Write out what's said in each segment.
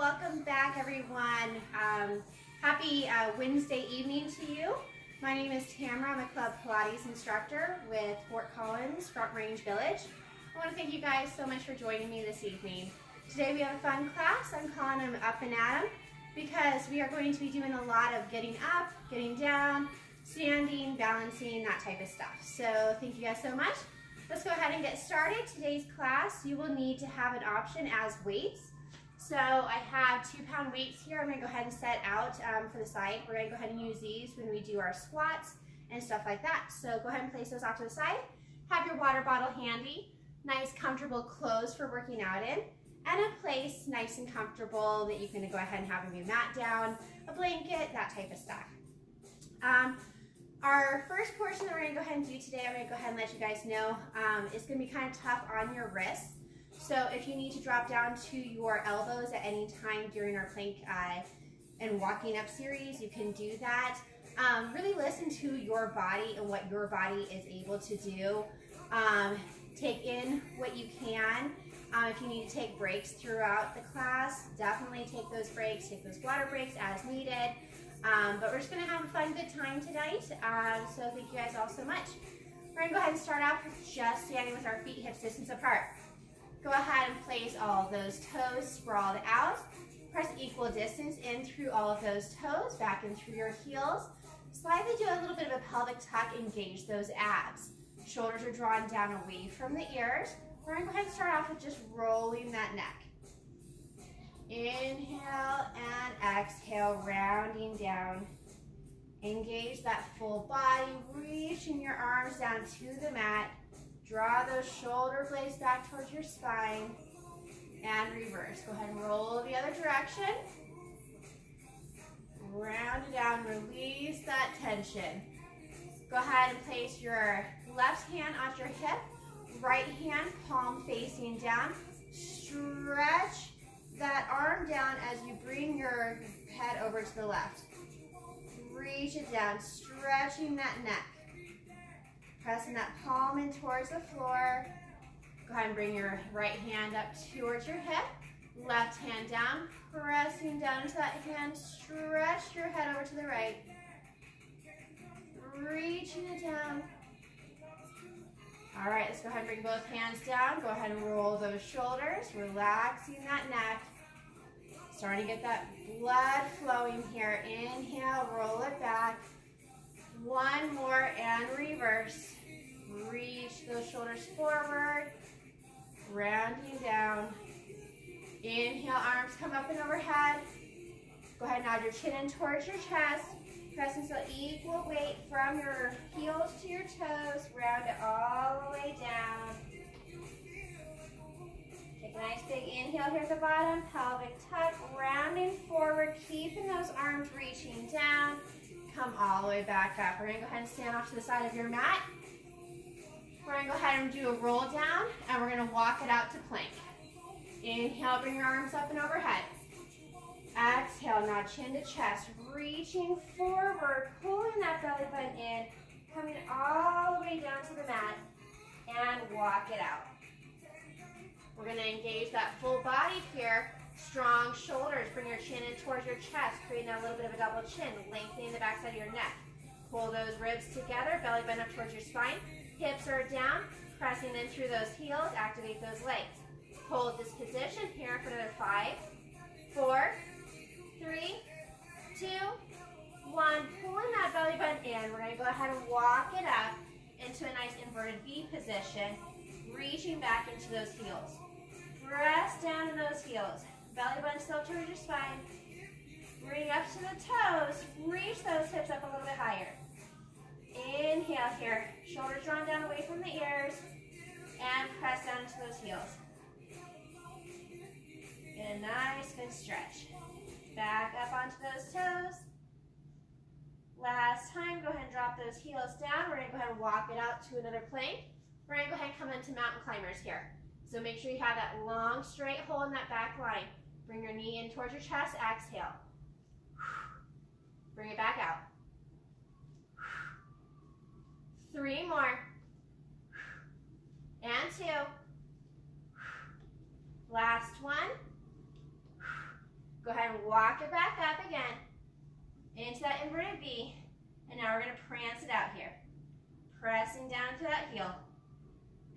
welcome back everyone. Happy Wednesday evening to you. My name is Tamara. I'm a Club Pilates instructor with Fort Collins, Front Range Village. I want to thank you guys so much for joining me this evening. Today we have a fun class. I'm calling them Up and At 'em because we are going to be doing a lot of getting up, getting down, standing, balancing, that type of stuff. So thank you guys so much. Let's go ahead and get started. Today's class, you will need to have an option as weights. So I have 2-pound weights here. I'm going to go ahead and set out for the side. We're going to go ahead and use these when we do our squats and stuff like that. So go ahead and place those off to the side. Have your water bottle handy. Nice comfortable clothes for working out in. And a place nice and comfortable that you can go ahead and have your mat down, a blanket, that type of stuff. Our first portion that we're going to go ahead and do today, I'm going to go ahead and let you guys know, is going to be kind of tough on your wrists. So if you need to drop down to your elbows at any time during our plank and walking up series, you can do that. Really listen to your body and what your body is able to do. Take in what you can. If you need to take breaks throughout the class, definitely take those breaks, take those water breaks as needed. But we're just going to have a fun, good time tonight. So thank you guys all so much. We're going to go ahead and start off with just standing with our feet hip distance apart. Go ahead and place all of those toes sprawled out. Press equal distance in through all of those toes, back in through your heels. Slightly do a little bit of a pelvic tuck, engage those abs. Shoulders are drawn down away from the ears. We're going to go ahead and start off with just rolling that neck. Inhale and exhale, rounding down. Engage that full body, reaching your arms down to the mat. Draw those shoulder blades back towards your spine and reverse. Go ahead and roll the other direction. Round it down, release that tension. Go ahead and place your left hand on your hip, right hand palm facing down. Stretch that arm down as you bring your head over to the left. Reach it down, stretching that neck. Pressing that palm in towards the floor. Go ahead and bring your right hand up towards your hip. Left hand down, pressing down into that hand. Stretch your head over to the right. Reaching it down. All right, let's go ahead and bring both hands down. Go ahead and roll those shoulders, relaxing that neck. Starting to get that blood flowing here. Inhale, roll it back. One more and reverse. Reach those shoulders forward. Rounding down. Inhale, arms come up and overhead. Go ahead and nod your chin in towards your chest. Pressing so equal weight from your heels to your toes. Round it all the way down. Take a nice big inhale here at the bottom. Pelvic tuck, rounding forward, keeping those arms reaching down. Come all the way back up. We're going to go ahead and stand off to the side of your mat. We're going to go ahead and do a roll down, and we're going to walk it out to plank. Inhale, bring your arms up and overhead. Exhale, nod chin to chest, reaching forward, pulling that belly button in, coming all the way down to the mat, and walk it out. We're going to engage that full body here. Strong shoulders, bring your chin in towards your chest, creating a little bit of a double chin, lengthening the backside of your neck. Pull those ribs together, belly button up towards your spine. Hips are down, pressing in through those heels, activate those legs. Hold this position here for another 5, 4, 3, 2, 1. Pulling that belly button in. We're going to go ahead and walk it up into a nice inverted V position, reaching back into those heels. Press down in those heels. Belly button still towards your spine. Bring up to the toes. Reach those hips up a little bit higher. Inhale here. Shoulders drawn down away from the ears. And press down into those heels. Get a nice good stretch. Back up onto those toes. Last time, go ahead and drop those heels down. We're going to go ahead and walk it out to another plank. We're going to go ahead and come into mountain climbers here. So make sure you have that long, straight hole in that back line. Bring your knee in towards your chest. Exhale. Bring it back out. 3 more. And 2. Last one. walk it back up again into that inverted V. And now we're going to prance it out here. Pressing down to that heel.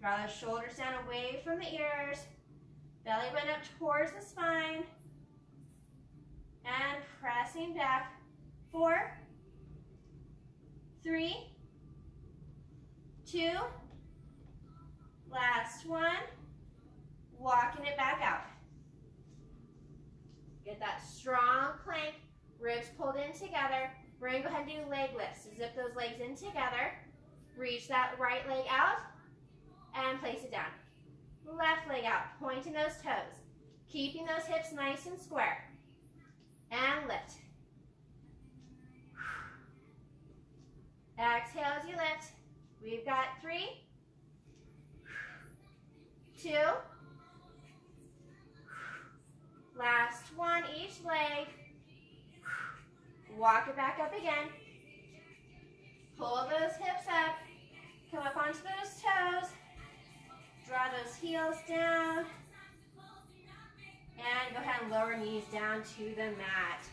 Draw those shoulders down away from the ears. Belly button up towards the spine. And pressing back. 4, 3, 2, last one. Walking it back out. Get that strong plank, ribs pulled in together. We're going to go ahead and do leg lifts. Zip those legs in together. Reach that right leg out and place it down. Left leg out, pointing those toes. Keeping those hips nice and square. And lift. Exhale as you lift. We've got 3, 2, last one, each leg. Walk it back up again. Pull those hips up. Come up onto those toes. Draw those heels down. And go ahead and lower knees down to the mat.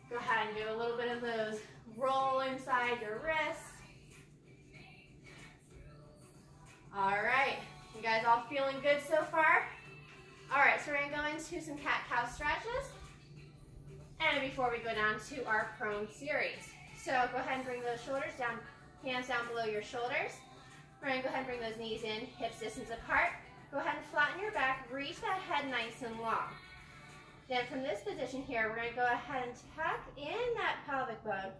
Go ahead and do a little bit of those roll inside your wrists. All right, you guys all feeling good so far? All right, so we're gonna go into some cat-cow stretches. And before we go down to our prone series. So go ahead and bring those shoulders down, hands down below your shoulders. We're gonna go ahead and bring those knees in, hips distance apart. Go ahead and flatten your back, reach that head nice and long. Then from this position here, we're gonna go ahead and tuck in that pelvic bone,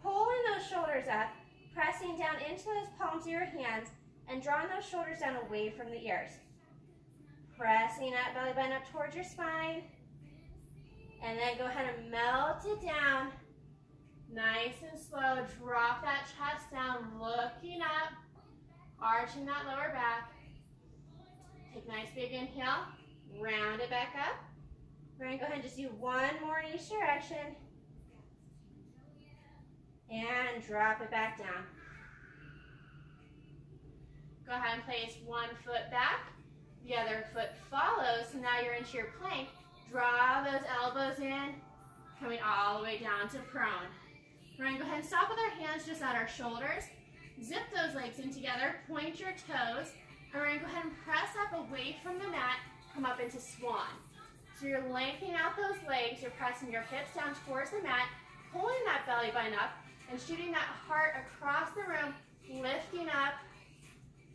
pulling those shoulders up, pressing down into those palms of your hands, and drawing those shoulders down away from the ears. Pressing that belly button up towards your spine. And then go ahead and melt it down. Nice and slow. Drop that chest down, looking up, arching that lower back. Take a nice big inhale. Round it back up. We're going to go ahead and just do one more in each direction. And drop it back down. Go ahead and place one foot back. The other foot follows. So now you're into your plank. Draw those elbows in, coming all the way down to prone. We're going to go ahead and stop with our hands just at our shoulders. Zip those legs in together, point your toes, and we're going to go ahead and press up away from the mat, come up into swan. So you're lengthening out those legs, you're pressing your hips down towards the mat, pulling that belly button up, and shooting that heart across the room, lifting up.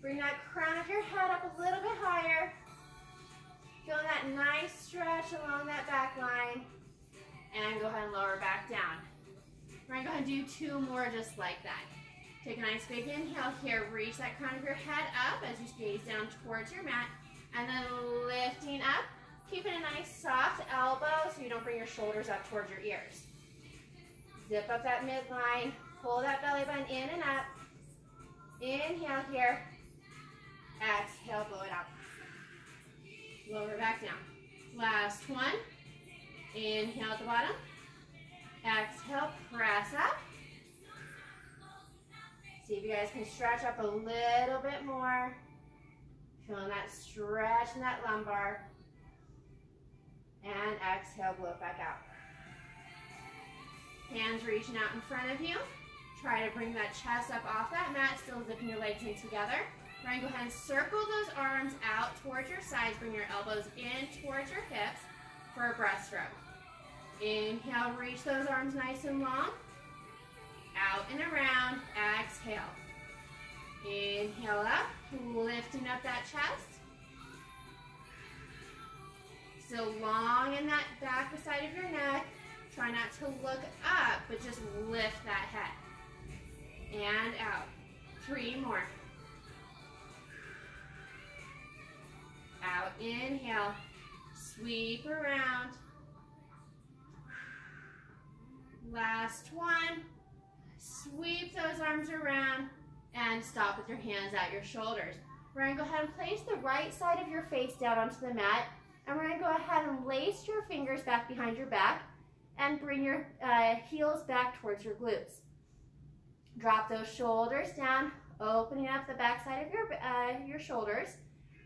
Bring that crown of your head up a little bit higher. Feeling that nice stretch along that back line. And go ahead and lower back down. We're going to go ahead and do 2 more just like that. Take a nice big inhale here. Reach that crown of your head up as you gaze down towards your mat. And then lifting up. Keeping a nice soft elbow so you don't bring your shoulders up towards your ears. Zip up that midline. Pull that belly button in and up. Inhale here. Exhale, blow it out. Lower back down. Last one. Inhale at the bottom. Exhale, press up. See if you guys can stretch up a little bit more. Feeling that stretch in that lumbar. And exhale, blow it back out. Hands reaching out in front of you. Try to bring that chest up off that mat, still zipping your legs in together. We're going to go ahead and circle those arms out towards your sides. Bring your elbows in towards your hips for a breaststroke. Inhale, reach those arms nice and long. Out and around. Exhale. Inhale up, lifting up that chest. Still long in that back side of your neck. Try not to look up, but just lift that head. And out. 3 more. Out, inhale, sweep around. Last one. Sweep those arms around and stop with your hands at your shoulders. We're going to go ahead and place the right side of your face down onto the mat, and we're going to go ahead and lace your fingers back behind your back and bring your heels back towards your glutes. Drop those shoulders down, opening up the back side of your shoulders.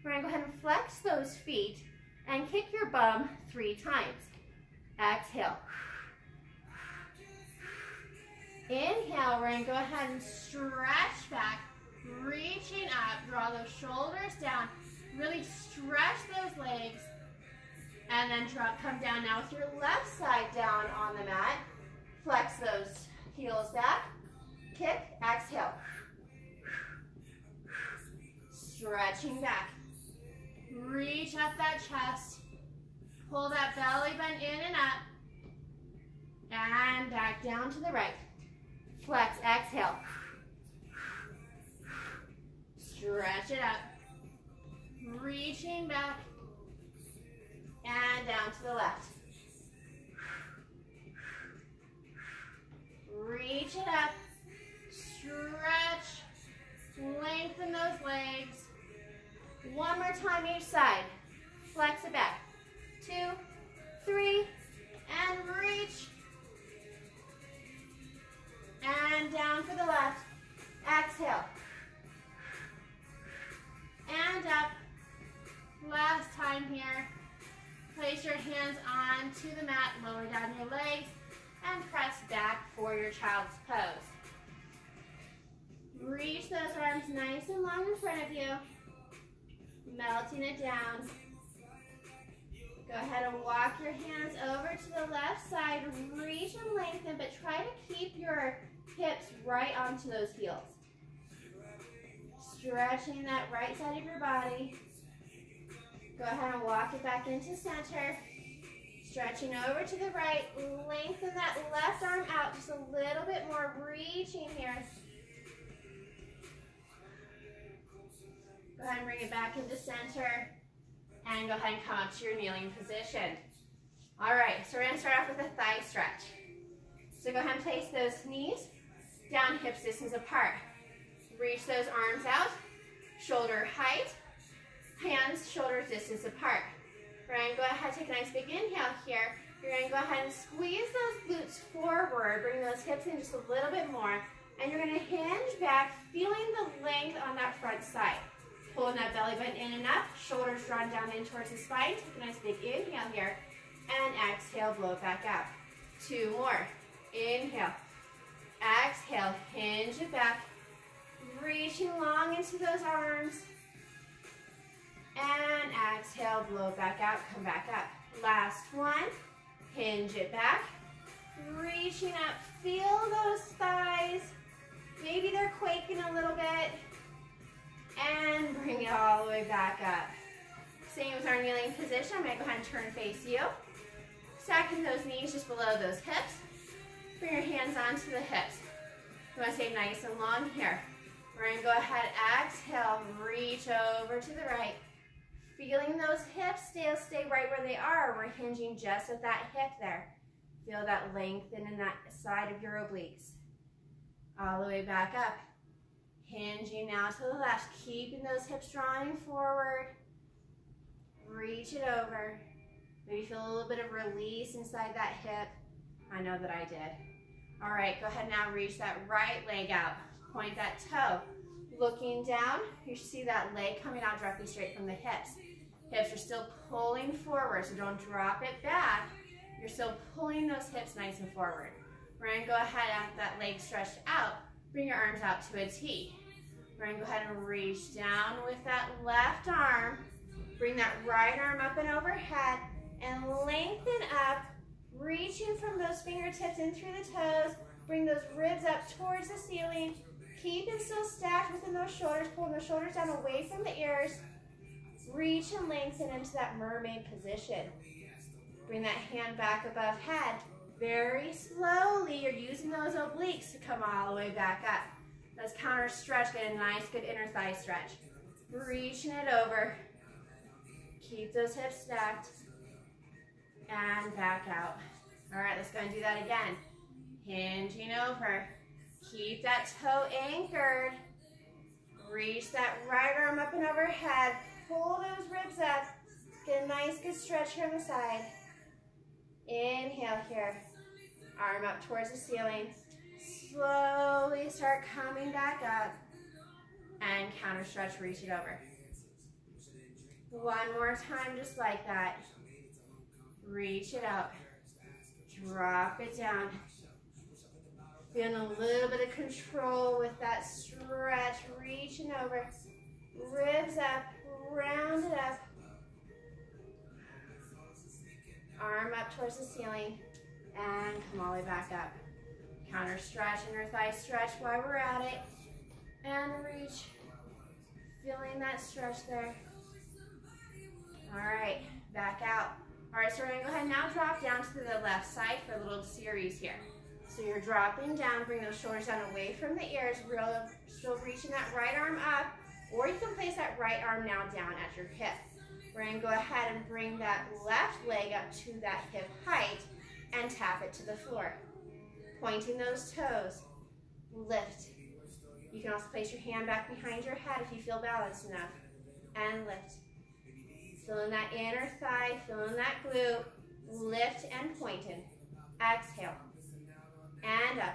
We're going to go ahead and flex those feet and kick your bum 3 times. Exhale. Inhale, we're going to go ahead and stretch back, reaching up, draw those shoulders down, really stretch those legs, and then come down now with your left side down on the mat. Flex those heels back, kick, exhale. Stretching back, reach up that chest, pull that belly button in and up, and back down to the right. Flex, exhale. Stretch it up. Reaching back. And down to the left. Reach it up. Stretch. Lengthen those legs. One more time each side. Flex it back. 2, 3, and reach. And down for the left. Exhale. And up. Last time here. Place your hands onto the mat, lower down your legs, and press back for your child's pose. Reach those arms nice and long in front of you. Melting it down. Go ahead and walk your hands over to the left side. Reach and lengthen, but try to keep your hips right onto those heels. Stretching that right side of your body. Go ahead and walk it back into center. Stretching over to the right. Lengthen that left arm out just a little bit more. Reaching here. Go ahead and bring it back into center. And go ahead and come up to your kneeling position. All right, so we're going to start off with a thigh stretch. So go ahead and place those knees down, hips distance apart. Reach those arms out, shoulder height, hands, shoulders distance apart. We're going to go ahead and take a nice big inhale here. You're going to go ahead and squeeze those glutes forward, bring those hips in just a little bit more, and you're going to hinge back, feeling the length on that front side. Pulling that belly button in and up, shoulders drawn down in towards the spine. Take a nice big inhale here, and exhale, blow it back out. 2 more. Inhale. Exhale, hinge it back. Reaching long into those arms. And exhale, blow it back out, come back up. Last one. Hinge it back. Reaching up, feel those thighs. Maybe they're quaking a little bit. And bring it all the way back up. Same with our kneeling position. I'm going to go ahead and turn face you. Stacking those knees just below those hips. Bring your hands onto the hips. You want to stay nice and long here. We're going to go ahead, exhale, reach over to the right. Feeling those hips stay right where they are. We're hinging just at that hip there. Feel that lengthen in that side of your obliques. All the way back up. Hinging now to the left, keeping those hips drawing forward. Reach it over. Maybe feel a little bit of release inside that hip. I know that I did. All right, go ahead now, reach that right leg out. Point that toe. Looking down, you should see that leg coming out directly straight from the hips. Hips are still pulling forward, so don't drop it back. You're still pulling those hips nice and forward. We're going to go ahead and that leg stretched out. Bring your arms out to a T. We're going to go ahead and reach down with that left arm. Bring that right arm up and overhead and lengthen up, reaching from those fingertips in through the toes. Bring those ribs up towards the ceiling. Keep it still stacked within those shoulders, pulling the shoulders down away from the ears. Reach and lengthen into that mermaid position. Bring that hand back above head. Very slowly, you're using those obliques to come all the way back up. Let's counter stretch, get a nice, good inner thigh stretch. Reaching it over. Keep those hips stacked. And back out. All right, let's go and do that again. Hinging over. Keep that toe anchored. Reach that right arm up and overhead. Pull those ribs up. Get a nice, good stretch here on the side. Inhale here. Arm up towards the ceiling. Slowly start coming back up. And counter stretch, reach it over. One more time, just like that. Reach it out. Drop it down. Feeling a little bit of control with that stretch, reaching over. Ribs up, round it up. Arm up towards the ceiling, and come all the way back up. Counter stretch, inner thigh stretch while we're at it. And reach. Feeling that stretch there. All right, back out. All right, so we're gonna go ahead and now drop down to the left side for a little series here. So you're dropping down, bring those shoulders down away from the ears, still reaching that right arm up, or you can place that right arm now down at your hip. We're gonna go ahead and bring that left leg up to that hip height and tap it to the floor. Pointing those toes, lift. You can also place your hand back behind your head if you feel balanced enough, and lift. Feeling that inner thigh, feeling that glute, lift and pointing. Exhale, and up.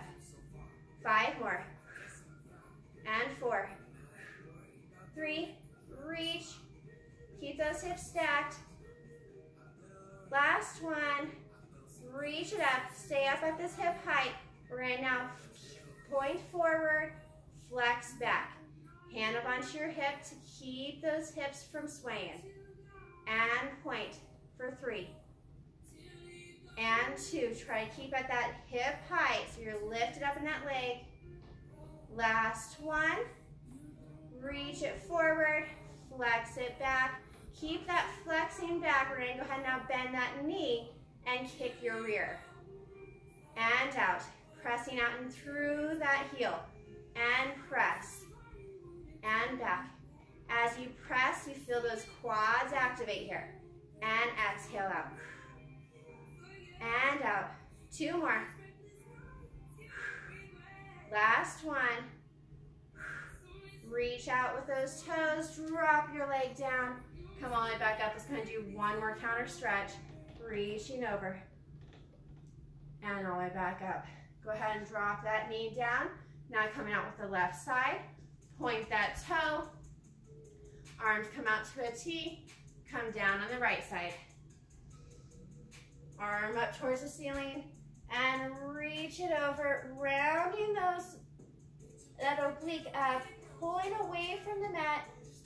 5 more, and 4, 3, reach. Keep those hips stacked. Last one, reach it up, stay up at this hip height. We're gonna now point forward, flex back. Hand up onto your hip to keep those hips from swaying. And point for 3. And 2, try to keep at that hip height so you're lifted up in that leg. Last one, reach it forward, flex it back. Keep that flexing back. We're gonna go ahead and now bend that knee and kick your rear. And out, pressing out and through that heel. And press, and back. As you press, you feel those quads activate here. And exhale out. And out. 2 more. Last one. Reach out with those toes, drop your leg down. Come all the way back up. Let's kind of do one more counter stretch. Reaching over. And all the way back up. Go ahead and drop that knee down. Now coming out with the left side. Point that toe. Arms come out to a T. Come down on the right side. Arm up towards the ceiling. And reach it over. Rounding that oblique up. Pulling away from the mat.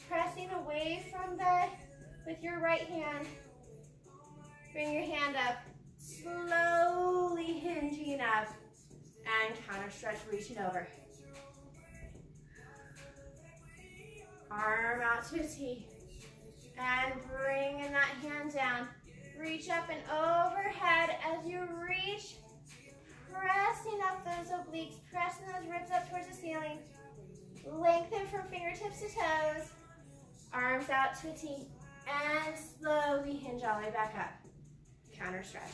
Pressing away from with your right hand. Bring your hand up. Slowly hinging up. And counter stretch, reaching over. Arm out to a T. And bringing that hand down. Reach up and overhead as you reach. Pressing up those obliques. Pressing those ribs up towards the ceiling. Lengthen from fingertips to toes. Arms out to a T. And slowly hinge all the way back up. Counter stretch.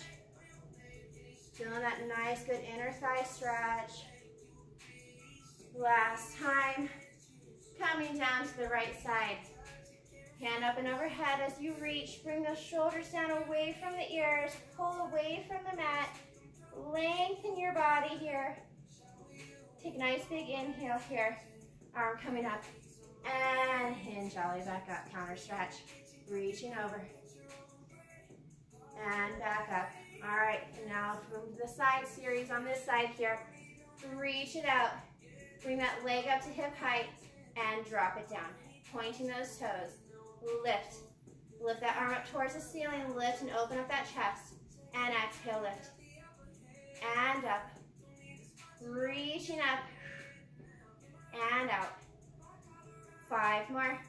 Feeling that nice, good inner thigh stretch. Last time. Coming down to the right side. Hand up and overhead as you reach. Bring those shoulders down away from the ears. Pull away from the mat. Lengthen your body here. Take a nice big inhale here. Arm coming up. And hinge all the way back up. Counter stretch. Reaching over. And back up. All right, now from the side series on this side here. Reach it out. Bring that leg up to hip height. And drop it down. Pointing those toes. Lift. Lift that arm up towards the ceiling. Lift and open up that chest. And exhale, lift. And up. Reaching up. And out. 5 more.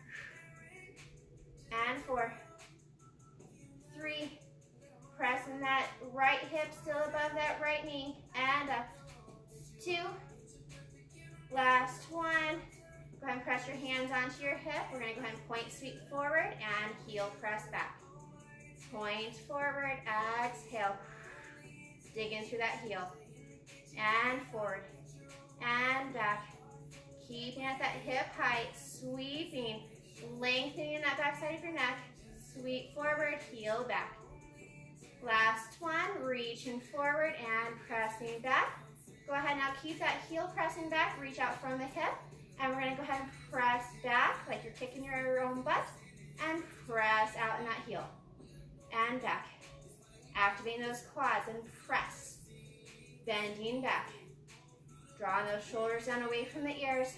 And 4. 3. Pressing that right hip still above that right knee. And up. 2. Last one. Go ahead and press your hands onto your hip. We're going to go ahead and point, sweep forward, and heel press back. Point forward, exhale. Dig in through that heel. And forward. And back. Keeping at that hip height, sweeping, lengthening that back side of your neck. Sweep forward, heel back. Last one, reaching forward and pressing back. Go ahead now, keep that heel pressing back, reach out from the hip. And we're going to go ahead and press back like you're kicking your own butt. And press out in that heel. And back. Activating those quads and press. Bending back. Draw those shoulders down away from the ears.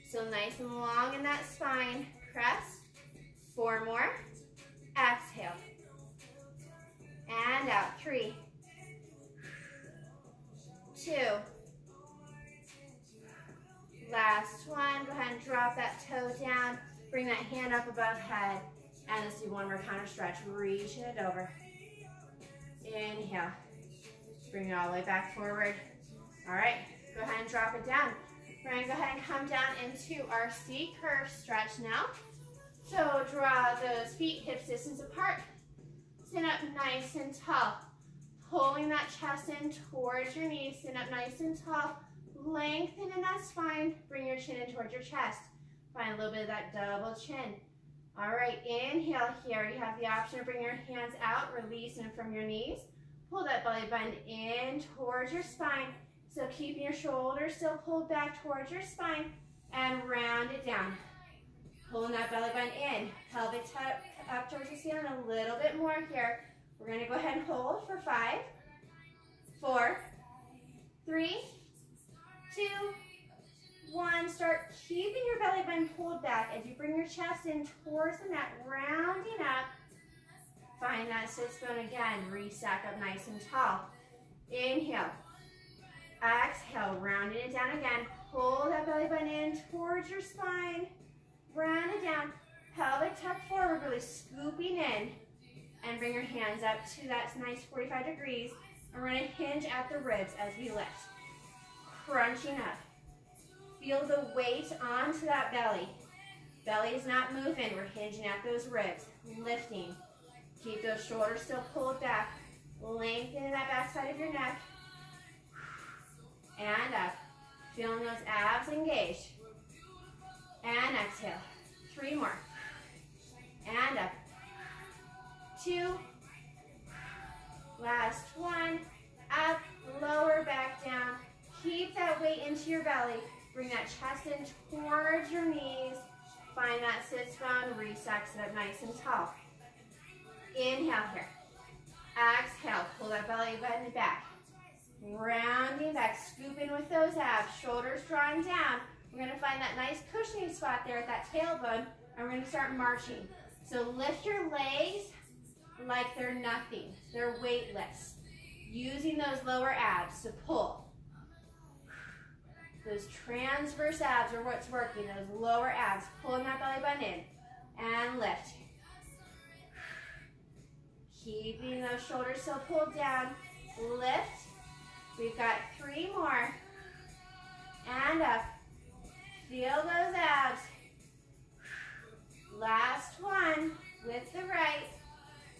So nice and long in that spine. Press. 4 more. Exhale. And out. 3, 2. Last one. Go ahead and drop that toe down. Bring that hand up above head. And let's do one more counter stretch. Reaching it over. Inhale. Bring it all the way back forward. All right. Go ahead and drop it down. We're going to go ahead and come down into our C curve stretch now. So draw those feet hips distance apart. Stand up nice and tall. Pulling that chest in towards your knees. Stand up nice and tall. Lengthen in that spine. Bring your chin in towards your chest. Find a little bit of that double chin. All right, inhale here. You have the option to bring your hands out, releasing from your knees. Pull that belly button in towards your spine. So keeping your shoulders still pulled back towards your spine and round it down. Pulling that belly button in. Pelvic tuck up towards your ceiling a little bit more here. We're going to go ahead and hold for 5, 4, 3, 2, 1. Start keeping your belly button pulled back as you bring your chest in towards the mat, rounding up. Find that sit bone again. Re-stack up nice and tall. Inhale. Exhale, rounding it down again. Pull that belly button in towards your spine. Round it down. Pelvic tuck forward, really scooping in. And bring your hands up to that nice 45 degrees. And we're going to hinge at the ribs as we lift. Crunching up. Feel the weight onto that belly. Belly is not moving. We're hinging at those ribs. Lifting. Keep those shoulders still pulled back. Lengthening that back side of your neck. And up. Feeling those abs engaged. And exhale. 3 more. And up. 2. Last 1. Up. Lower back down. Keep that weight into your belly. Bring that chest in towards your knees. Find that sit bone. Re-stack, sit up nice and tall. Inhale here. Exhale. Pull that belly button back. Rounding back. Scooping with those abs. Shoulders drawing down. We're going to find that nice cushioning spot there at that tailbone. And we're going to start marching. So lift your legs like they're nothing. They're weightless. Using those lower abs to pull. Those transverse abs are what's working. Those lower abs. Pulling that belly button in. And lift. Keeping those shoulders still pulled down. Lift. We've got 3 more. And up. Feel those abs. Last one with the right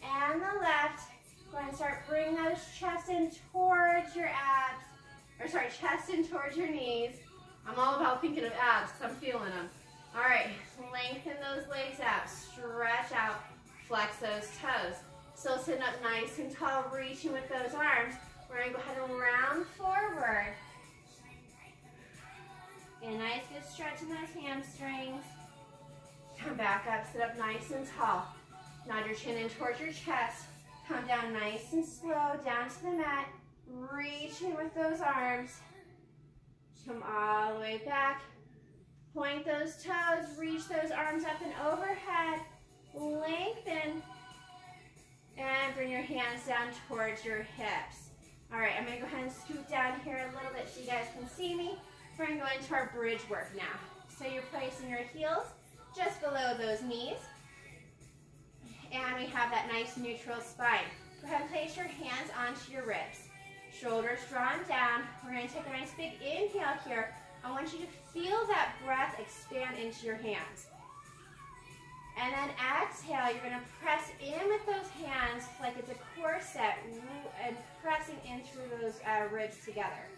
and the left. Go ahead and start bringing those chest in towards your abs. Or sorry, chest in towards your knees. I'm all about thinking of abs because I'm feeling them. All right, lengthen those legs out. Stretch out. Flex those toes. Still sitting up nice and tall, reaching with those arms. We're going to go ahead and round forward. Get a nice good stretch in those hamstrings. Come back up, sit up nice and tall. Nod your chin in towards your chest. Come down nice and slow, down to the mat. Reaching with those arms. Come all the way back. Point those toes, reach those arms up and overhead. Lengthen. And bring your hands down towards your hips. All right, I'm going to go ahead and scoot down here a little bit so you guys can see me. We're going to go into our bridge work now. So you're placing your heels just below those knees. And we have that nice neutral spine. Go ahead and place your hands onto your ribs. Shoulders drawn down. We're going to take a nice big inhale here. I want you to feel that breath expand into your hands. And then exhale, you're going to press in with those hands like it's a corset and pressing in through those ribs together.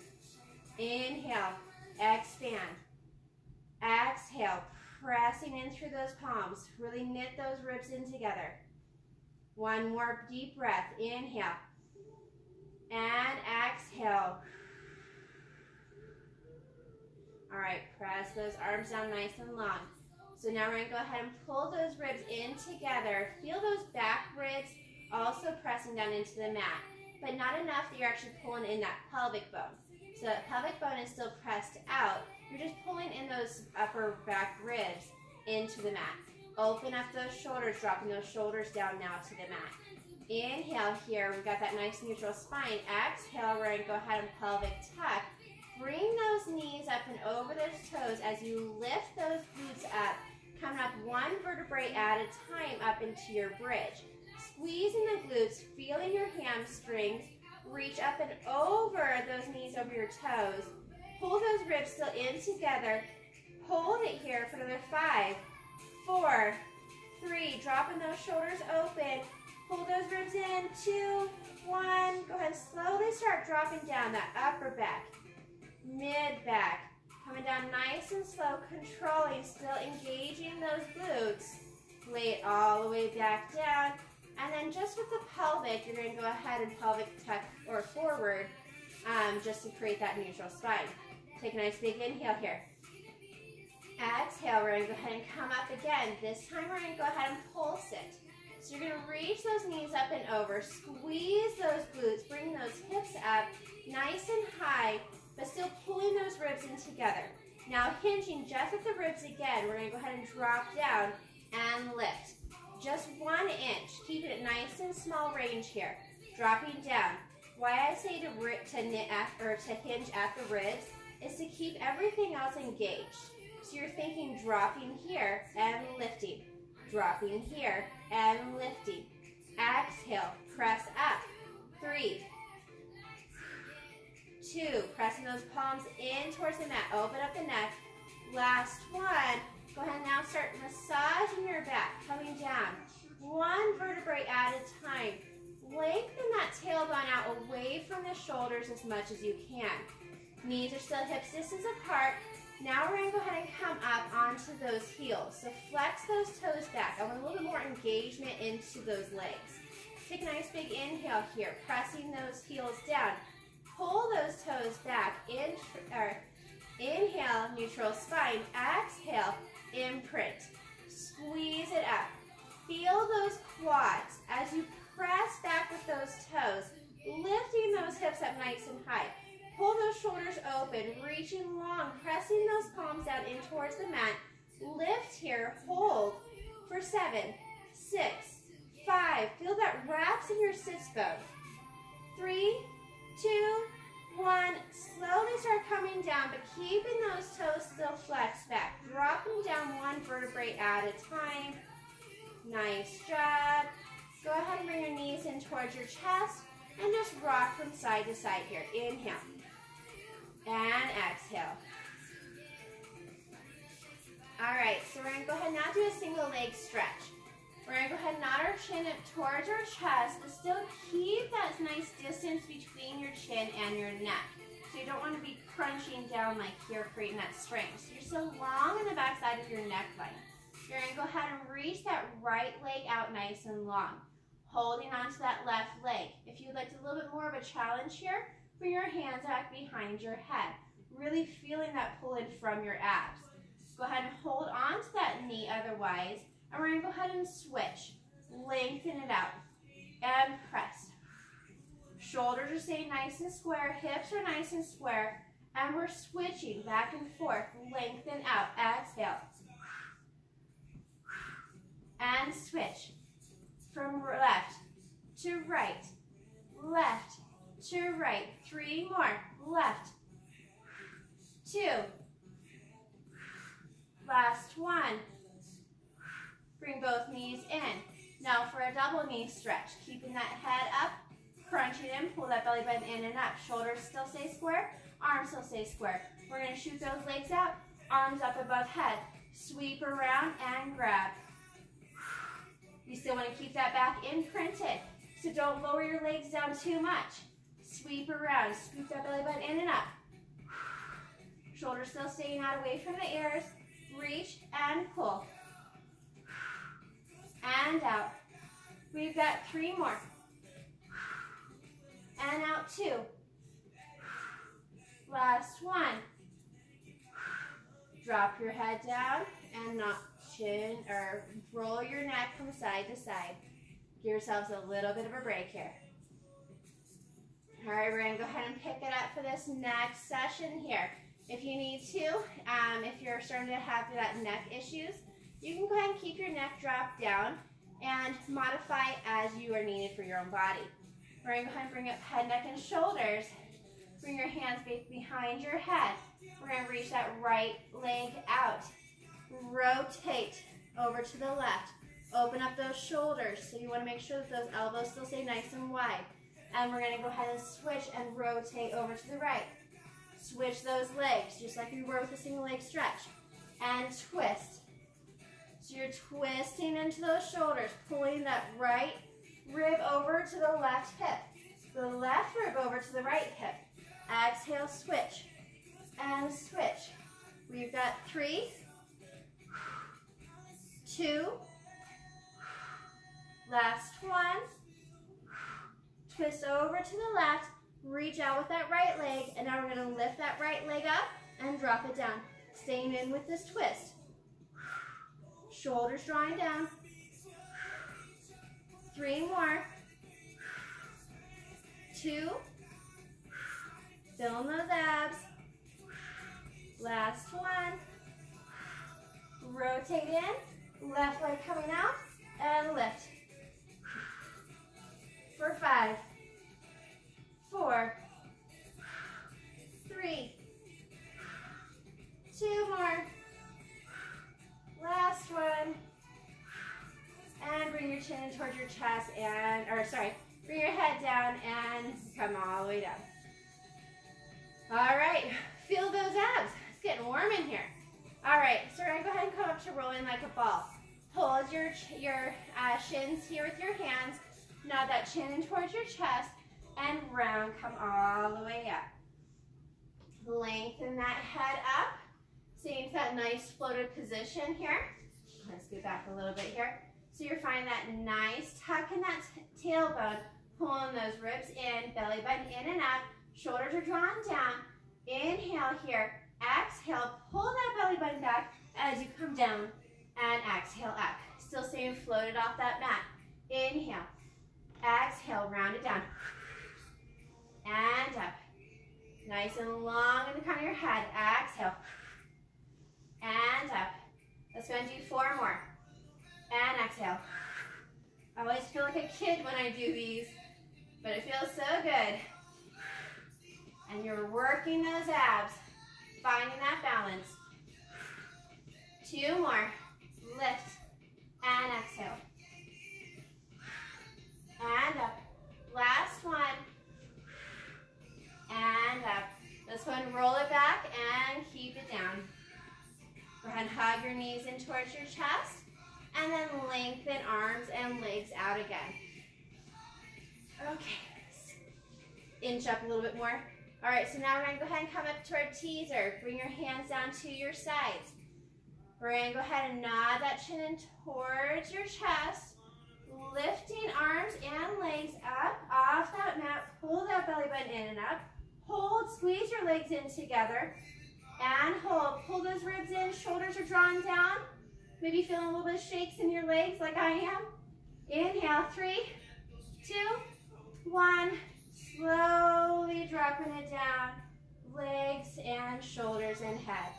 Inhale, expand. Exhale, pressing in through those palms. Really knit those ribs in together. One more deep breath. Inhale. And exhale. All right, press those arms down nice and long. So now we're going to go ahead and pull those ribs in together. Feel those back ribs Also pressing down into the mat, but not enough that you're actually pulling in that pelvic bone. So that pelvic bone is still pressed out. You're just pulling in those upper back ribs into the mat. Open up those shoulders, dropping those shoulders down now to the mat. Inhale here, we've got that nice neutral spine. Exhale, we're going to go ahead and pelvic tuck. Bring those knees up and over those toes as you lift those glutes up, coming up one vertebrae at a time up into your bridge. Squeezing the glutes, feeling your hamstrings, reach up and over those knees over your toes. Pull those ribs still in together. Hold it here for another 5, 4, 3. Dropping those shoulders open. Pull those ribs in. 2, 1. Go ahead and slowly start dropping down that upper back, mid back. Coming down nice and slow, controlling, still engaging those glutes. Lay it all the way back down. And then just with the pelvic, you're going to go ahead and pelvic tuck or forward just to create that neutral spine. Take a nice big inhale here. Exhale, we're going to go ahead and come up again. This time we're going to go ahead and pulse it. So you're going to reach those knees up and over, squeeze those glutes, bring those hips up nice and high, but still pulling those ribs in together. Now hinging just at the ribs again, we're going to go ahead and drop down and lift. Just 1 inch, keeping it nice and small range here. Dropping down. Why I say to hinge at the ribs is to keep everything else engaged. So you're thinking dropping here and lifting. Dropping here and lifting. Exhale, press up. 3, 2, pressing those palms in towards the mat. Open up the neck. Last 1. Go ahead and now start massaging your back, coming down. 1 vertebrae at a time. Lengthen that tailbone out away from the shoulders as much as you can. Knees are still hips distance apart. Now we're going to go ahead and come up onto those heels. So flex those toes back. I want a little bit more engagement into those legs. Take a nice big inhale here, pressing those heels down. Pull those toes back. Inhale, neutral spine. Exhale, imprint. Squeeze it up. Feel those quads as you press back with those toes, lifting those hips up nice and high. Pull those shoulders open, reaching long, pressing those palms down in towards the mat. Lift here, hold for 7, 6, 5. Feel that wraps in your sits bone. 3, 2, 1. Slowly start coming down, but keeping those toes still flexed back. Dropping down 1 vertebrae at a time. Nice job. Go ahead and bring your knees in towards your chest and just rock from side to side here. Inhale and exhale. All right, so we're going to go ahead and now do a single leg stretch. We're going to go ahead and nod our chin up towards our chest, but still keep that nice distance between your chin and your neck. So you don't want to be crunching down like here, creating that strength. So you're still long in the back side of your neckline. You're going to go ahead and reach that right leg out nice and long, holding onto that left leg. If you'd like a little bit more of a challenge here, bring your hands back behind your head, really feeling that pull in from your abs. Go ahead and hold on to that knee otherwise, and we're going to go ahead and switch. Lengthen it out and press. Shoulders are staying nice and square, hips are nice and square, and we're switching back and forth. Lengthen out, exhale. And switch from left to right, left to right. 3 more, left, 2, last 1. Bring both knees in. Now for a double knee stretch, keeping that head up, crunch it in, pull that belly button in and up. Shoulders still stay square, arms still stay square. We're going to shoot those legs out, arms up above head. Sweep around and grab. You still want to keep that back imprinted, so don't lower your legs down too much. Sweep around, scoop that belly button in and up. Shoulders still staying out away from the ears. Reach and pull. And out. We've got 3 more. And out 2. Last 1. Drop your head down and not chin or roll your neck from side to side. Give yourselves a little bit of a break here. All right, we're gonna go ahead and pick it up for this next session here. If you need to, if you're starting to have that neck issues, you can go ahead and keep your neck dropped down and modify as you are needed for your own body. We're gonna go ahead and bring up head, neck, and shoulders. Bring your hands behind your head. We're gonna reach that right leg out. Rotate over to the left. Open up those shoulders. So you wanna make sure that those elbows still stay nice and wide. And we're gonna go ahead and switch and rotate over to the right. Switch those legs, just like we were with a single leg stretch. And twist. So you're twisting into those shoulders, pulling that right rib over to the left hip. The left rib over to the right hip. Exhale, switch. And switch. We've got 3, 2, last one. Twist over to the left, reach out with that right leg, and now we're going to lift that right leg up and drop it down. Staying in with this twist. Shoulders drawing down. 3 more. 2. Filling those abs. Last one. Rotate in. Left leg coming out and lift. For 5, 4, 3, 2 more. Last one. And bring your chin towards your chest and, bring your head down and come all the way down. All right, feel those abs. It's getting warm in here. All right, so we're gonna go ahead and come up to rolling like a ball. Hold your shins here with your hands. Now that chin in towards your chest and round, come all the way up. Lengthen that head up. Seeing that nice floated position here. Let's go back a little bit here. So you're finding that nice tuck in that tailbone, pulling those ribs in, belly button in and up, shoulders are drawn down. Inhale here, exhale, pull that belly button back as you come down and exhale up. Still staying floated off that mat. Inhale, exhale, round it down and up. Nice and long in the crown of your head. Exhale and up. Let's go and do 4 more. And exhale. I always feel like a kid when I do these, but it feels so good. And you're working those abs, finding that balance. 2 more. Lift and exhale. And up. Last one. And up. This one, roll it back and keep it down. Go ahead and hug your knees in towards your chest. And then lengthen arms and legs out again. Okay. Inch up a little bit more. All right, so now we're going to go ahead and come up to our teaser. Bring your hands down to your sides. We're going to go ahead and nod that chin in towards your chest. Lifting arms and legs up off that mat. Pull that belly button in and up. Hold, squeeze your legs in together. And hold. Pull those ribs in. Shoulders are drawn down. Maybe feeling a little bit of shakes in your legs like I am. Inhale, 3, 2, 1. Slowly dropping it down. Legs and shoulders and head.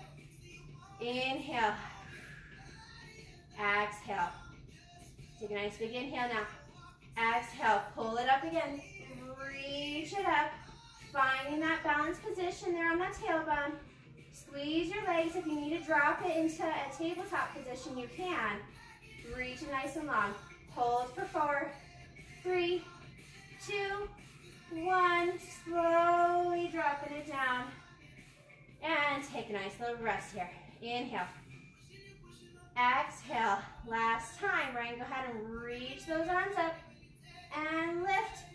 Inhale. Exhale. Take a nice big inhale now. Exhale. Pull it up again. Reach it up. Finding that balanced position there on that tailbone. Squeeze your legs. If you need to drop it into a tabletop position, you can. Reach it nice and long. Hold for 4, 3, 2, 1. Slowly dropping it down. And take a nice little rest here. Inhale. Exhale. Last time. We're going to go ahead and reach those arms up. And lift.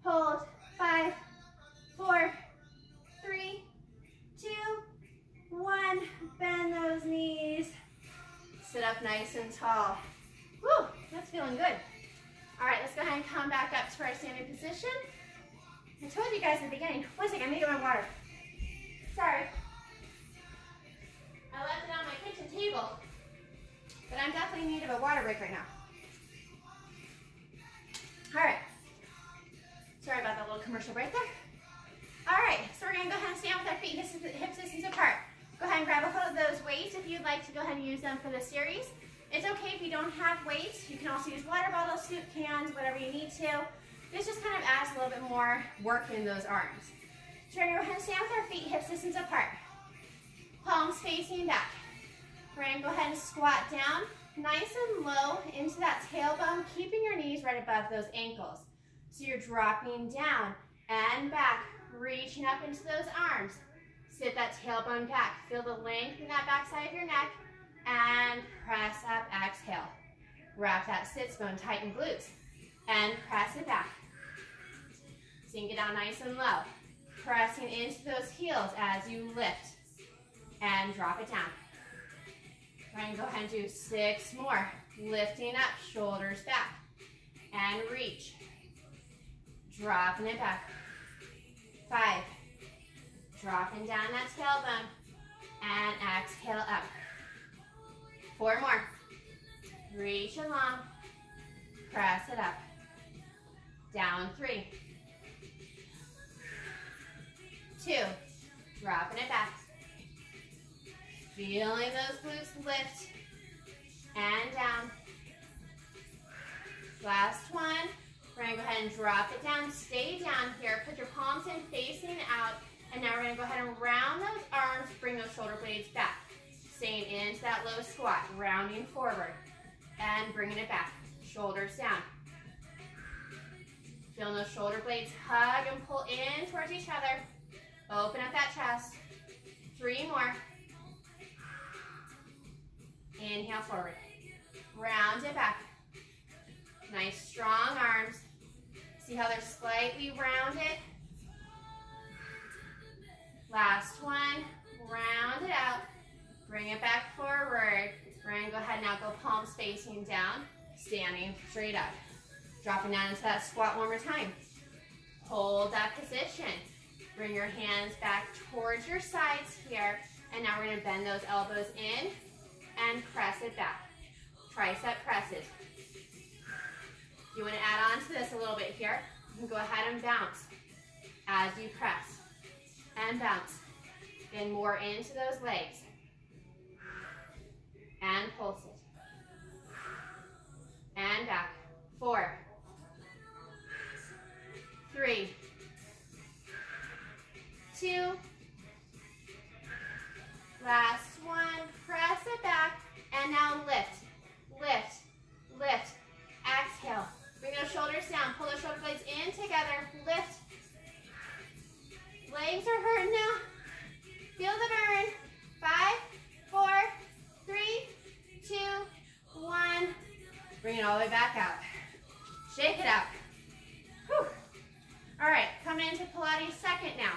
Hold. 5, 4, 3, 2, 1. Bend those knees. Sit up nice and tall. Woo, that's feeling good. All right, let's go ahead and come back up to our standing position. I told you guys in the beginning. One second, I'm gonna get my water. Sorry. I left it on my kitchen table, but I'm definitely in need of a water break right now. Sorry about that little commercial break there. All right, so we're gonna go ahead and stand with our feet hip distance apart. Go ahead and grab a hold of those weights if you'd like to go ahead and use them for the series. It's okay if you don't have weights. You can also use water bottles, soup cans, whatever you need to. This just kind of adds a little bit more work in those arms. So we're gonna go ahead and stand with our feet hip distance apart. Palms facing back. We're gonna go ahead and squat down, nice and low into that tailbone, keeping your knees right above those ankles. So you're dropping down and back, reaching up into those arms. Sit that tailbone back. Feel the length in that back side of your neck, and press up, exhale. Wrap that sits bone, tighten glutes, and press it back. Sink it down nice and low. Pressing into those heels as you lift, and drop it down. We're going to go ahead and do 6 more. Lifting up, shoulders back, and reach. Dropping it back. 5. Dropping down that tailbone, and exhale up. 4 more. Reach along. Press it up. Down 3. 2. Dropping it back. Feeling those glutes lift and down. Last one. We're going to go ahead and drop it down. Stay down here. Put your palms in facing out. And now we're going to go ahead and round those arms. Bring those shoulder blades back. Staying into that low squat. Rounding forward. And bringing it back. Shoulders down. Feeling those shoulder blades hug and pull in towards each other. Open up that chest. 3 more. Inhale forward. Round it back. Nice strong arms. See how they're slightly rounded? Last one. Round it out. Bring it back forward. We're going to go ahead now, go palms facing down, standing straight up. Dropping down into that squat one more time. Hold that position. Bring your hands back towards your sides here. And now we're going to bend those elbows in and press it back. Tricep presses. If you want to add on to this a little bit here, you can go ahead and bounce as you press. And bounce. Then more into those legs. And pulse it. And back. 4. 3. 2. Last one. Press it back. And now lift. Lift. Lift. Exhale. Bring those shoulders down. Pull those shoulder blades in together. Lift. Legs are hurting now. Feel the burn. 5, 4, 3, 2, 1. Bring it all the way back out. Shake it out. Whew. All right, coming into Pilates second now.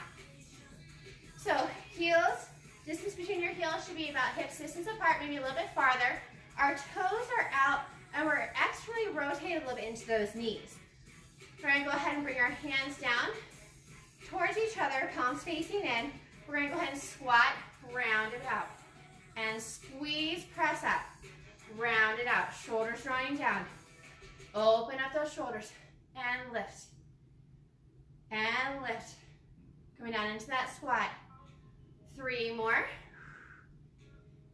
So heels, distance between your heels should be about hips distance apart, maybe a little bit farther. Our toes are out, and we're externally rotated a little bit into those knees. We're going to go ahead and bring our hands down towards each other, palms facing in. We're going to go ahead and squat, round it out. And squeeze, press up. Round it out. Shoulders drawing down. Open up those shoulders. And lift. And lift. Coming down into that squat. 3 more.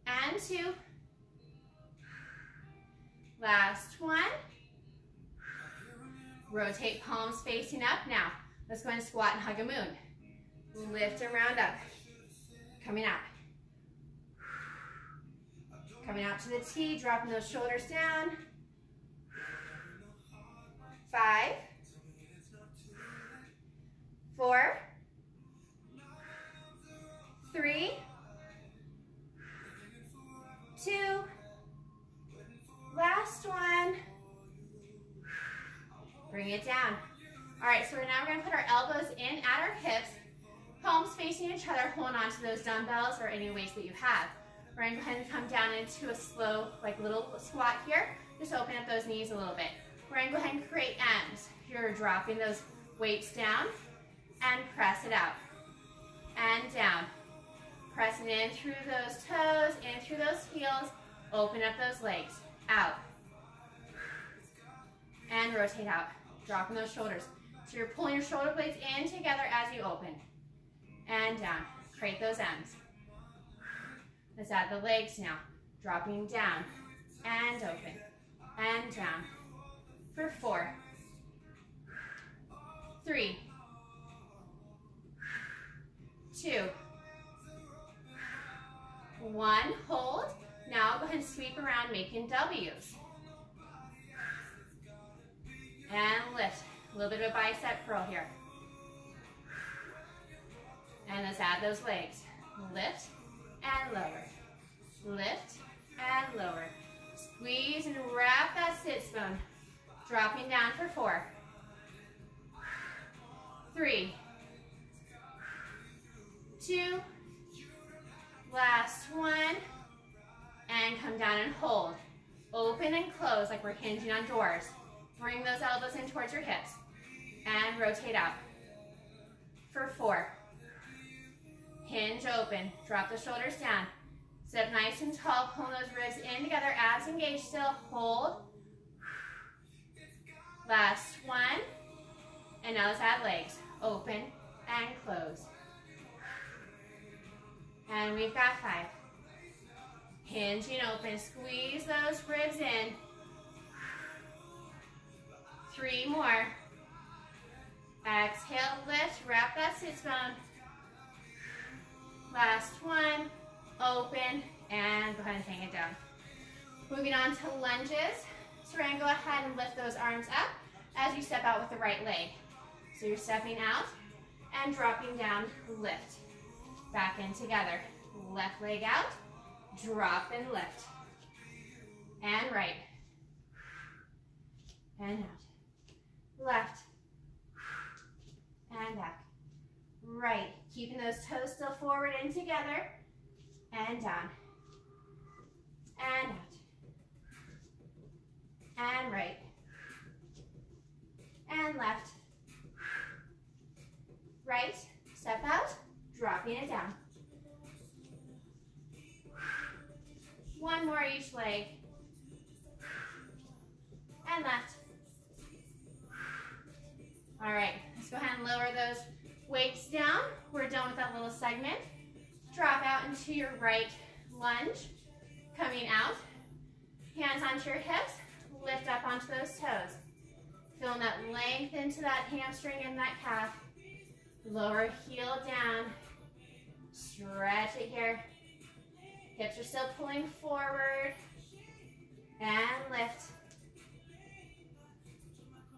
And 2. Last one. Rotate palms facing up now. Let's go ahead and squat and hug a moon. Lift and round up. Coming out. Coming out to the T, dropping those shoulders down. 5, 4, 3, 2, last one. Bring it down. All right, so now we're going to put our elbows in at our hips, palms facing each other, holding on to those dumbbells or any weights that you have. We're going to go ahead and come down into a slow, like little squat here. Just open up those knees a little bit. We're going to go ahead and create M's. You're dropping those weights down and press it out. And down. Pressing in through those toes, in through those heels. Open up those legs. Out. And rotate out. Dropping those shoulders. So you're pulling your shoulder blades in together as you open. And down. Create those M's. Let's add the legs now. Dropping down and open and down. For 4, 3, 2, 1. Hold. Now go ahead and sweep around, making W's. And lift. A little bit of a bicep curl here. And let's add those legs. Lift and lower. Lift and lower. Squeeze and wrap that sits bone. Dropping down for 4, 3, 2, last one, and come down and hold. Open and close like we're hinging on doors. Bring those elbows in towards your hips, and rotate out. For 4, hinge open, drop the shoulders down. Sit up nice and tall, pull those ribs in together, abs engaged still, hold. Last one, and now let's add legs, open and close. And we've got 5. Hinging open, squeeze those ribs in. 3 more. Exhale, lift, wrap that sits bone. Last one, open, and go ahead and hang it down. Moving on to lunges. So we're going to go ahead and lift those arms up as you step out with the right leg. So you're stepping out and dropping down, lift. Back in together. Left leg out, drop and lift. And right. And out. Left. And back. Right. Keeping those toes still forward and together. And down. And out. And right. And left. Right. Step out. Dropping it down. One more each leg. And left. All right, let's go ahead and lower those weights down. We're done with that little segment. Drop out into your right lunge. Coming out. Hands onto your hips. Lift up onto those toes. Feeling that length into that hamstring and that calf. Lower heel down. Stretch it here. Hips are still pulling forward. And lift.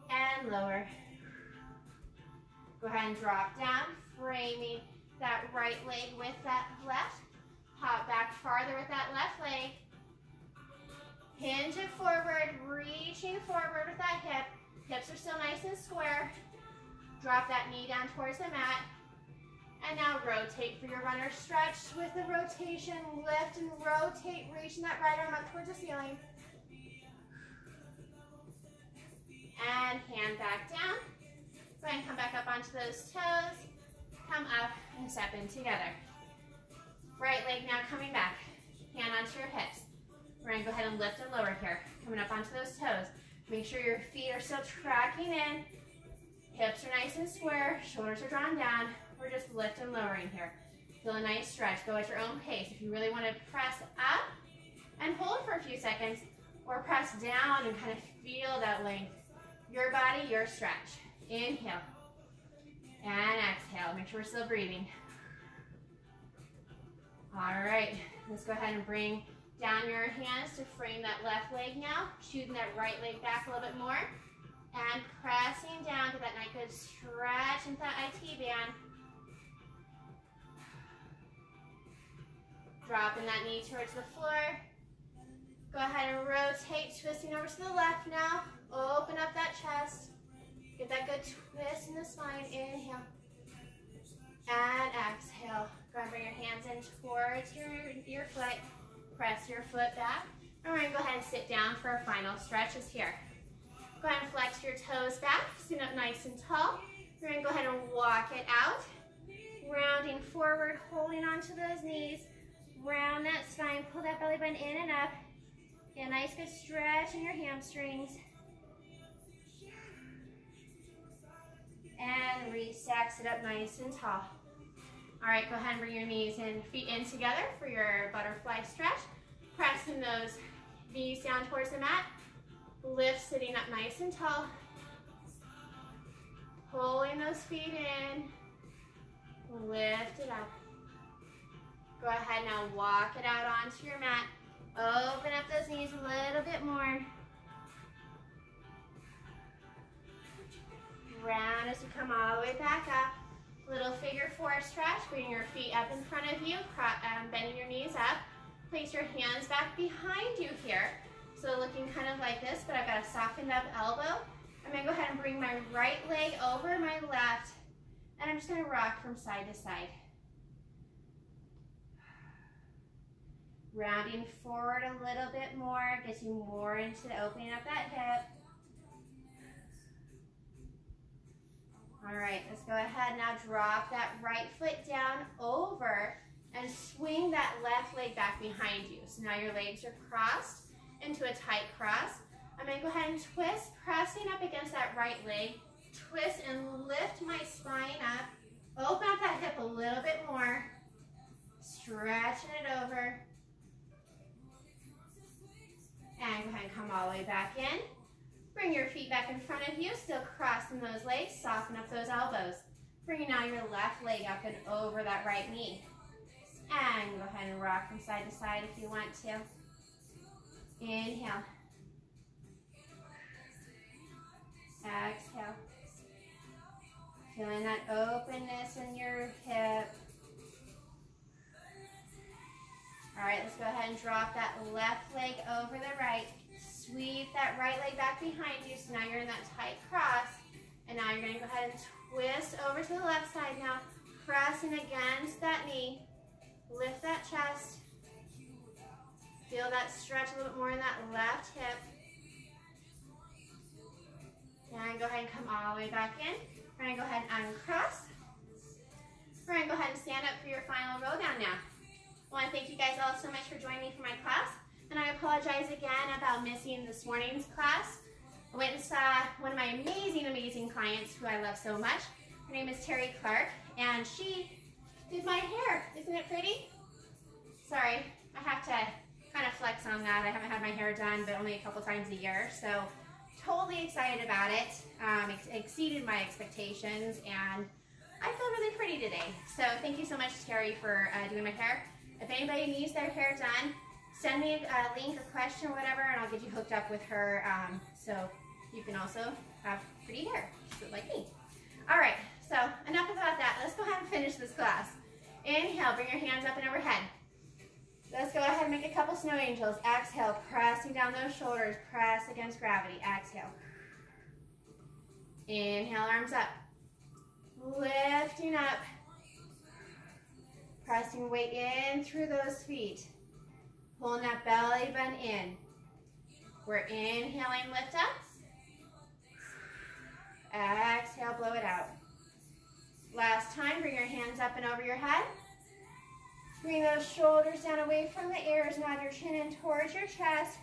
And lower. Go ahead and drop down, framing that right leg with that left. Hop back farther with that left leg. Hinge it forward, reaching forward with that hip. Hips are still nice and square. Drop that knee down towards the mat. And now rotate for your runner stretch. With the rotation, lift and rotate, reaching that right arm up towards the ceiling. And hand back down. Go ahead and come back up onto those toes. Come up and step in together. Right leg now coming back. Hand onto your hips. We're going to go ahead and lift and lower here. Coming up onto those toes. Make sure your feet are still tracking in. Hips are nice and square. Shoulders are drawn down. We're just lift and lowering here. Feel a nice stretch. Go at your own pace. If you really want to press up and hold for a few seconds, or press down and kind of feel that length. Your body, your stretch. Inhale. And exhale. Make sure we're still breathing. All right. Let's go ahead and bring down your hands to frame that left leg now. Shooting that right leg back a little bit more. And pressing down to that nice good stretch into that IT band. Dropping that knee towards the floor. Go ahead and rotate, twisting over to the left now. Open up that chest. Get that good twist in the spine. Inhale. And exhale. Go ahead and bring your hands in towards your foot. Press your foot back. And we're going to go ahead and sit down for our final stretches here. Go ahead and flex your toes back. Stand up nice and tall. We're going to go ahead and walk it out. Rounding forward, holding onto those knees. Round that spine. Pull that belly button in and up. Get a nice good stretch in your hamstrings. And restack, sit up nice and tall. All right, go ahead and bring your knees and feet in together for your butterfly stretch. Pressing those knees down towards the mat. Lift, sitting up nice and tall. Pulling those feet in. Lift it up. Go ahead now, walk it out onto your mat. Open up those knees a little bit more. Round as you come all the way back up. Little figure four stretch, bringing your feet up in front of you, bending your knees up. Place your hands back behind you here. So looking kind of like this, but I've got a softened up elbow. I'm gonna go ahead and bring my right leg over my left, and I'm just gonna rock from side to side. Rounding forward a little bit more, gets you more into opening up that hip. All right, let's go ahead now, drop that right foot down over and swing that left leg back behind you. So now your legs are crossed into a tight cross. I'm gonna go ahead and twist, pressing up against that right leg. Twist and lift my spine up. Open up that hip a little bit more. Stretching it over. And go ahead and come all the way back in. Bring your feet back in front of you, still crossing those legs, soften up those elbows. Bringing now your left leg up and over that right knee. And go ahead and rock from side to side if you want to. Inhale. Exhale. Feeling that openness in your hip. All right, let's go ahead and drop that left leg over the right. Sweep that right leg back behind you. So now you're in that tight cross. And now you're going to go ahead and twist over to the left side now. Pressing against that knee. Lift that chest. Feel that stretch a little bit more in that left hip. And go ahead and come all the way back in. We're going to go ahead and uncross. We're going to go ahead and stand up for your final roll down now. I want to thank you guys all so much for joining me for my class. And I apologize again about missing this morning's class. I went and saw one of my amazing, amazing clients who I love so much. Her name is Terry Clark, and she did my hair. Isn't it pretty? Sorry, I have to kind of flex on that. I haven't had my hair done, but only a couple times a year. So totally excited about it. Exceeded my expectations, and I feel really pretty today. So thank you so much, Terry, for doing my hair. If anybody needs their hair done, send me a link or question or whatever, and I'll get you hooked up with her so you can also have pretty hair, just like me. All right, so enough about that. Let's go ahead and finish this class. Inhale, bring your hands up and overhead. Let's go ahead and make a couple snow angels. Exhale, pressing down those shoulders. Press against gravity. Exhale. Inhale, arms up. Lifting up. Pressing weight in through those feet. Pulling that belly button in. We're inhaling, lift up. Exhale, blow it out. Last time, bring your hands up and over your head. Bring those shoulders down away from the ears. Nod your chin in towards your chest.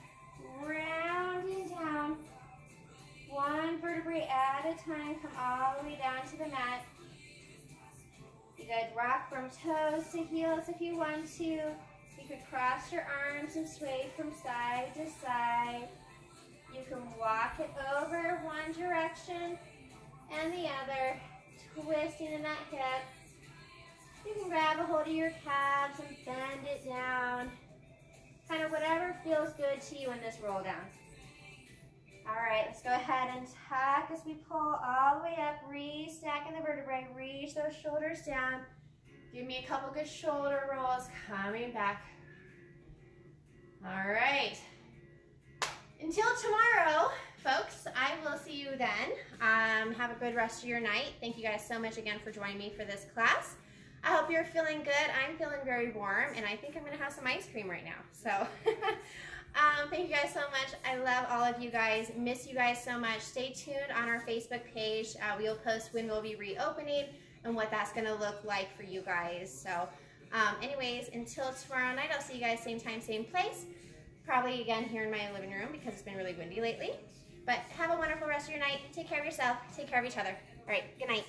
Rounding down. One vertebrae at a time. Come all the way down to the mat. You could rock from toes to heels if you want to. You could cross your arms and sway from side to side. You can walk it over one direction and the other, twisting in that hip. You can grab a hold of your calves and bend it down. Kind of whatever feels good to you in this roll down. All right, let's go ahead and tuck as we pull all the way up, restacking the vertebrae, reach those shoulders down. Give me a couple good shoulder rolls, coming back. All right. Until tomorrow, folks, I will see you then. Have a good rest of your night. Thank you guys so much again for joining me for this class. I hope you're feeling good. I'm feeling very warm, and I think I'm going to have some ice cream right now. So thank you guys so much. I love all of you guys. Miss you guys so much. Stay tuned on our Facebook page. We'll post when we'll be reopening and what that's going to look like for you guys. So anyways, until tomorrow night, I'll see you guys same time, same place. Probably again here in my living room because it's been really windy lately. But have a wonderful rest of your night. Take care of yourself. Take care of each other. All right, good night.